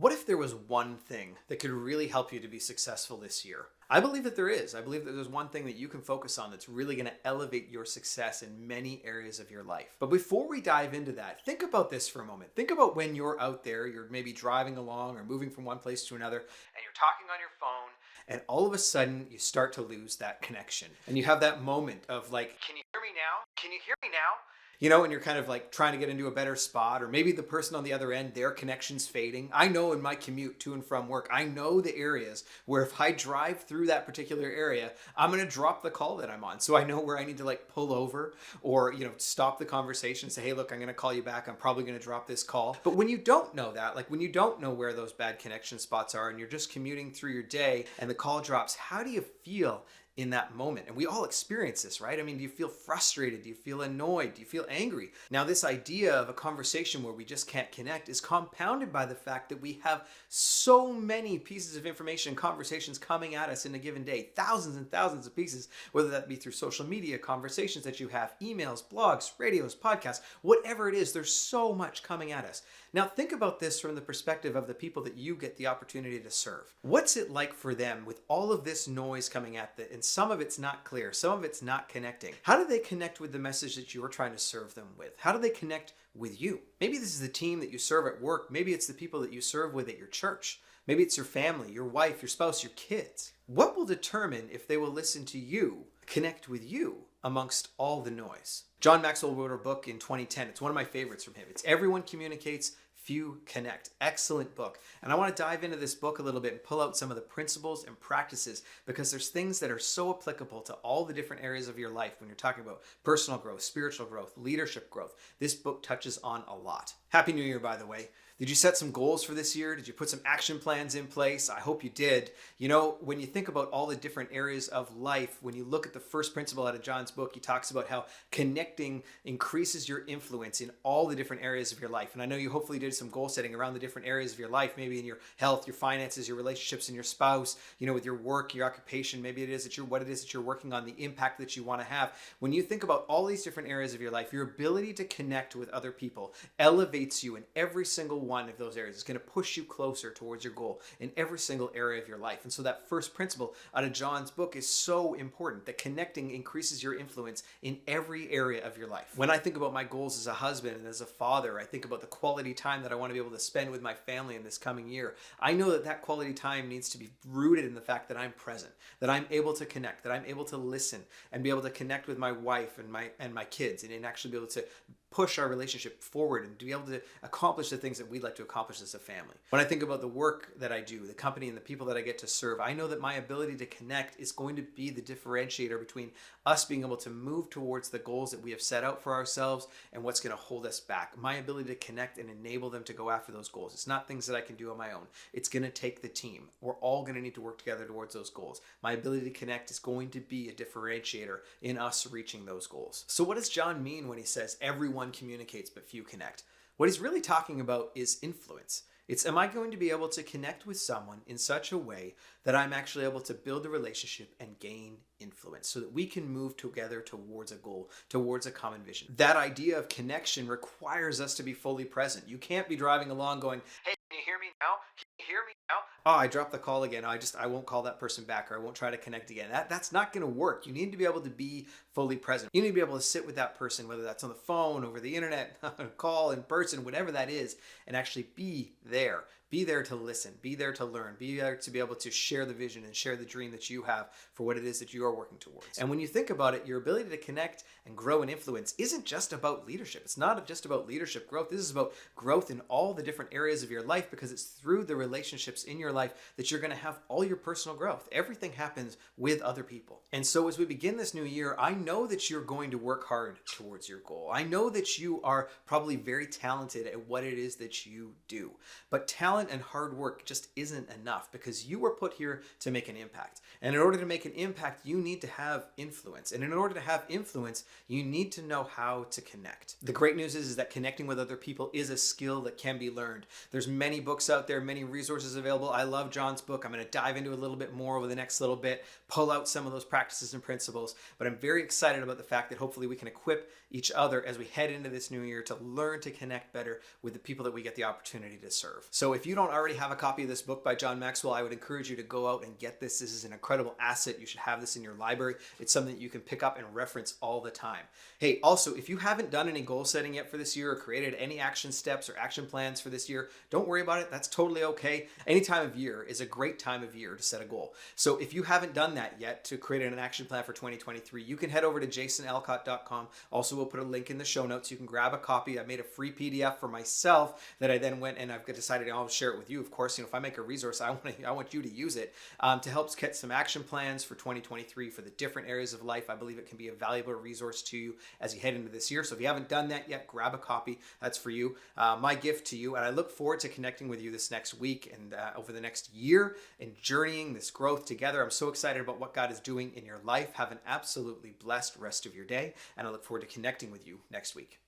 What if there was one thing that could really help you to be successful this year? I believe that there is. I believe that there's one thing that you can focus on that's really going to elevate your success in many areas of your life. But before we dive into that, think about this for a moment. Think about when you're out there, you're maybe driving along or moving from one place to another, and you're talking on your phone, and all of a sudden you start to lose that connection. And you have that moment of like, can you hear me now? Can you hear me now? And you're kind of like trying to get into a better spot, or maybe the person on the other end, their connection's fading. I know in my commute to and from work, I know the areas where if I drive through that particular area, I'm going to drop the call that I'm on. So I know where I need to like pull over or, stop the conversation and say, hey, look, I'm going to call you back. I'm probably going to drop this call. But when you don't know that, like when you don't know where those bad connection spots are and you're just commuting through your day and the call drops, how do you feel in that moment? And we all experience this, right? I mean, do you feel frustrated? Do you feel annoyed? Do you feel angry? Now, this idea of a conversation where we just can't connect is compounded by the fact that we have so many pieces of information, conversations coming at us in a given day, thousands and thousands of pieces, whether that be through social media, conversations that you have, emails, blogs, radios, podcasts, whatever it is, there's so much coming at us. Now, think about this from the perspective of the people that you get the opportunity to serve. What's it like for them with all of this noise coming at them, and some of it's not clear, some of it's not connecting? How do they connect with the message that you're trying to serve them with? How do they connect with you? Maybe this is the team that you serve at work. Maybe it's the people that you serve with at your church. Maybe it's your family, your wife, your spouse, your kids. What will determine if they will listen to you, connect with you amongst all the noise? John Maxwell wrote a book in 2010. It's one of my favorites from him. It's Everyone Communicates, Few Connect. Excellent book. And I want to dive into this book a little bit and pull out some of the principles and practices, because there's things that are so applicable to all the different areas of your life when you're talking about personal growth, spiritual growth, leadership growth. This book touches on a lot. Happy New Year, by the way. Did you set some goals for this year? Did you put some action plans in place? I hope you did. When you think about all the different areas of life, when you look at the first principle out of John's book, he talks about how connecting increases your influence in all the different areas of your life. And I know you hopefully did some goal setting around the different areas of your life, maybe in your health, your finances, your relationships, and your spouse, with your work, your occupation, maybe it is that what it is that you're working on, the impact that you want to have. When you think about all these different areas of your life, your ability to connect with other people elevates you in every single one of those areas. It's going to push you closer towards your goal in every single area of your life. And so that first principle out of John's book is so important, that connecting increases your influence in every area of your life. When I think about my goals as a husband and as a father, I think about the quality time that I want to be able to spend with my family in this coming year. I know that that quality time needs to be rooted in the fact that I'm present, that I'm able to connect, that I'm able to listen and be able to connect with my wife and my kids, and actually be able to push our relationship forward and to be able to accomplish the things that we'd like to accomplish as a family. When I think about the work that I do, the company and the people that I get to serve, I know that my ability to connect is going to be the differentiator between us being able to move towards the goals that we have set out for ourselves and what's going to hold us back. My ability to connect and enable them to go after those goals. It's not things that I can do on my own. It's going to take the team. We're all going to need to work together towards those goals. My ability to connect is going to be a differentiator in us reaching those goals. So what does John mean when he says everyone communicates but few connect? What he's really talking about is influence. It's, am I going to be able to connect with someone in such a way that I'm actually able to build a relationship and gain influence so that we can move together towards a goal, towards a common vision? That idea of connection requires us to be fully present. You can't be driving along going, hey, can you hear me now? Can you hear me now? Oh, I dropped the call again. I won't call that person back, or I won't try to connect again. That's not going to work. You need to be able to be fully present. You need to be able to sit with that person, whether that's on the phone, over the internet, call, in person, whatever that is, and actually be there. Be there to listen, be there to learn, be there to be able to share the vision and share the dream that you have for what it is that you are working towards. And when you think about it, your ability to connect and grow and influence isn't just about leadership. It's not just about leadership growth. This is about growth in all the different areas of your life, because it's through the relationships in your life that you're going to have all your personal growth. Everything happens with other people. And so as we begin this new year, I know that you're going to work hard towards your goal. I know that you are probably very talented at what it is that you do, but talent and hard work just isn't enough, because you were put here to make an impact. And in order to make an impact, you need to have influence. And in order to have influence, you need to know how to connect. The great news is that connecting with other people is a skill that can be learned. There's many books out there, many resources available. I love John's book. I'm going to dive into a little bit more over the next little bit, pull out some of those practices and principles. But I'm very excited about the fact that hopefully we can equip each other as we head into this new year to learn to connect better with the people that we get the opportunity to serve. So if you don't already have a copy of this book by John Maxwell, I would encourage you to go out and get this. This is an incredible asset. You should have this in your library. It's something that you can pick up and reference all the time. Hey, also, if you haven't done any goal setting yet for this year or created any action steps or action plans for this year, don't worry about it. That's totally okay. Any time of year is a great time of year to set a goal. So if you haven't done that yet to create an action plan for 2023, you can head over to jasonalcott.com. Also, we'll put a link in the show notes. You can grab a copy. I made a free PDF for myself that I then went and I've decided I'll share it with you. Of course, if I make a resource, I want you to use it to help get some action plans for 2023 for the different areas of life. I believe it can be a valuable resource to you as you head into this year. So if you haven't done that yet, grab a copy. That's for you. My gift to you. And I look forward to connecting with you this next week and over the next year and journeying this growth together. I'm so excited about what God is doing in your life. Have an absolutely blessed rest of your day. And I look forward to connecting with you next week.